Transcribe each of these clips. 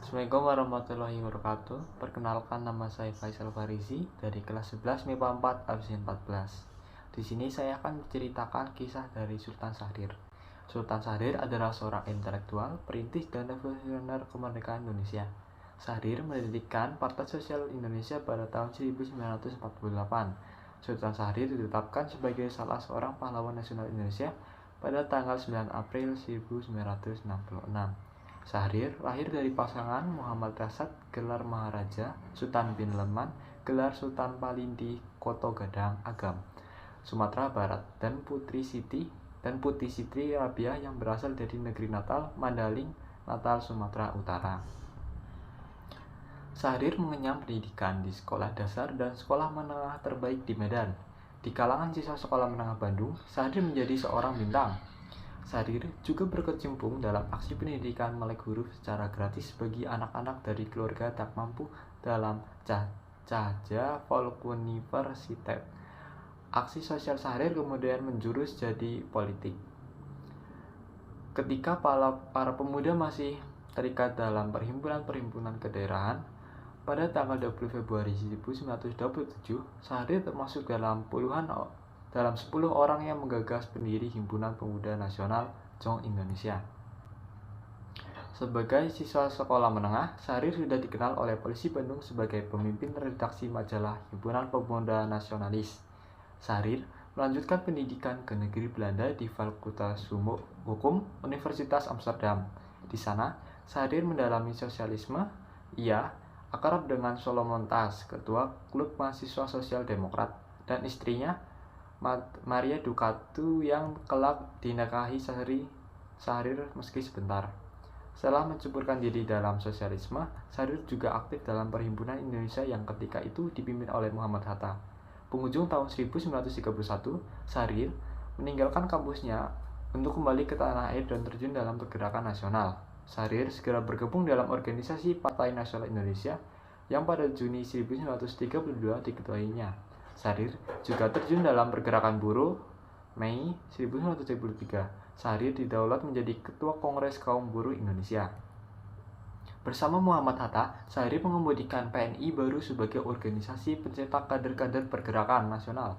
Assalamualaikum warahmatullahi wabarakatuh. Perkenalkan, nama saya Faisal Farizi dari kelas 11 MIPA 4 absen 14. Di sini saya akan menceritakan kisah dari Sultan Syahrir. Sultan Syahrir adalah seorang intelektual, perintis dan revolusioner kemerdekaan Indonesia. Syahrir mendirikan Partai Sosial Indonesia pada tahun 1948. Sultan Syahrir ditetapkan sebagai salah seorang pahlawan nasional Indonesia pada tanggal 9 April 1966. Syahrir lahir dari pasangan Muhammad Rasad gelar Maharaja, Sultan bin Leman gelar Sultan Palindi Koto Gadang Agam, Sumatera Barat, dan Putri Siti Rabiah yang berasal dari negeri Natal, Mandaling, Natal, Sumatera Utara. Syahrir mengenyam pendidikan di sekolah dasar dan sekolah menengah terbaik di Medan. Di kalangan siswa sekolah menengah Bandung, Syahrir menjadi seorang bintang. Syahrir juga berkecimpung dalam aksi pendidikan melek huruf secara gratis bagi anak-anak dari keluarga tak mampu dalam Cahja Volksuniversiteit. Aksi sosial Syahrir kemudian menjurus jadi politik. Ketika para pemuda masih terikat dalam perhimpunan-perhimpunan kedaerahan, pada tanggal 20 Februari 1927, Syahrir termasuk dalam 10 orang yang menggagas pendiri Himpunan Pemuda Nasional Jong Indonesia. Sebagai siswa sekolah menengah, Syahrir sudah dikenal oleh polisi Bandung sebagai pemimpin redaksi majalah Himpunan Pemuda Nasionalis. Syahrir melanjutkan pendidikan ke negeri Belanda di Fakultas Hukum Universitas Amsterdam. Di sana, Syahrir mendalami sosialisme. Ia akrab dengan Solomon Tas, ketua klub mahasiswa Sosial Demokrat, dan istrinya Maria Ducatu yang kelak dinikahi Syahrir meski sebentar. Setelah menceburkan diri dalam sosialisme, Syahrir juga aktif dalam Perhimpunan Indonesia yang ketika itu dipimpin oleh Muhammad Hatta. Penghujung tahun 1931, Syahrir meninggalkan kampusnya untuk kembali ke tanah air dan terjun dalam pergerakan nasional. Syahrir segera bergabung dalam organisasi Partai Nasional Indonesia yang pada Juni 1932 diketuainya. Syahrir juga terjun dalam pergerakan buruh. Mei 1973, Syahrir didaulat menjadi Ketua Kongres Kaum Buruh Indonesia. Bersama Muhammad Hatta, Syahrir mengemudikan PNI baru sebagai organisasi pencetak kader-kader pergerakan nasional.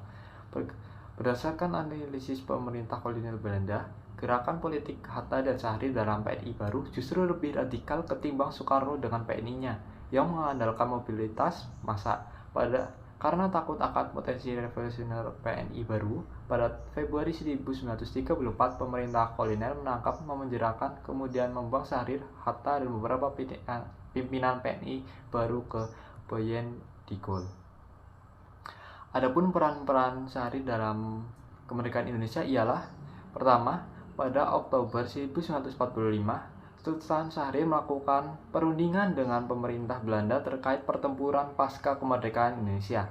Berdasarkan analisis pemerintah kolonial Belanda, gerakan politik Hatta dan Syahrir dalam PNI baru justru lebih radikal ketimbang Soekarno dengan PNI-nya yang mengandalkan mobilitas massa. Karena takut akan potensi revolusioner PNI baru, pada Februari 1934 pemerintah kolonial menangkap, memenjarakan, kemudian membuang Syahrir, Hatta, dan beberapa pimpinan PNI baru ke Boyen Digul. Adapun peran-peran Syahrir dalam kemerdekaan Indonesia ialah: pertama, pada Oktober 1945, Sultan Syahrir melakukan perundingan dengan pemerintah Belanda terkait pertempuran pasca kemerdekaan Indonesia.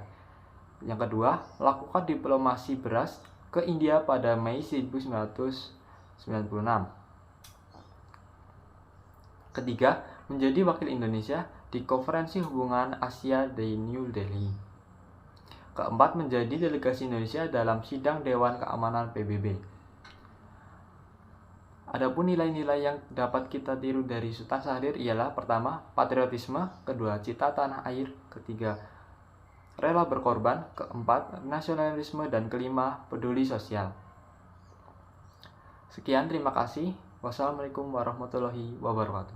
Yang kedua, melakukan diplomasi beras ke India pada Mei 1996. Ketiga, menjadi wakil Indonesia di Konferensi Hubungan Asia di New Delhi. Keempat, menjadi delegasi Indonesia dalam sidang Dewan Keamanan PBB. Adapun nilai-nilai yang dapat kita tiru dari Sultan Syahrir ialah: pertama, patriotisme; kedua, cita tanah air; ketiga, rela berkorban; keempat, nasionalisme; dan kelima, peduli sosial. Sekian, terima kasih. Wassalamualaikum warahmatullahi wabarakatuh.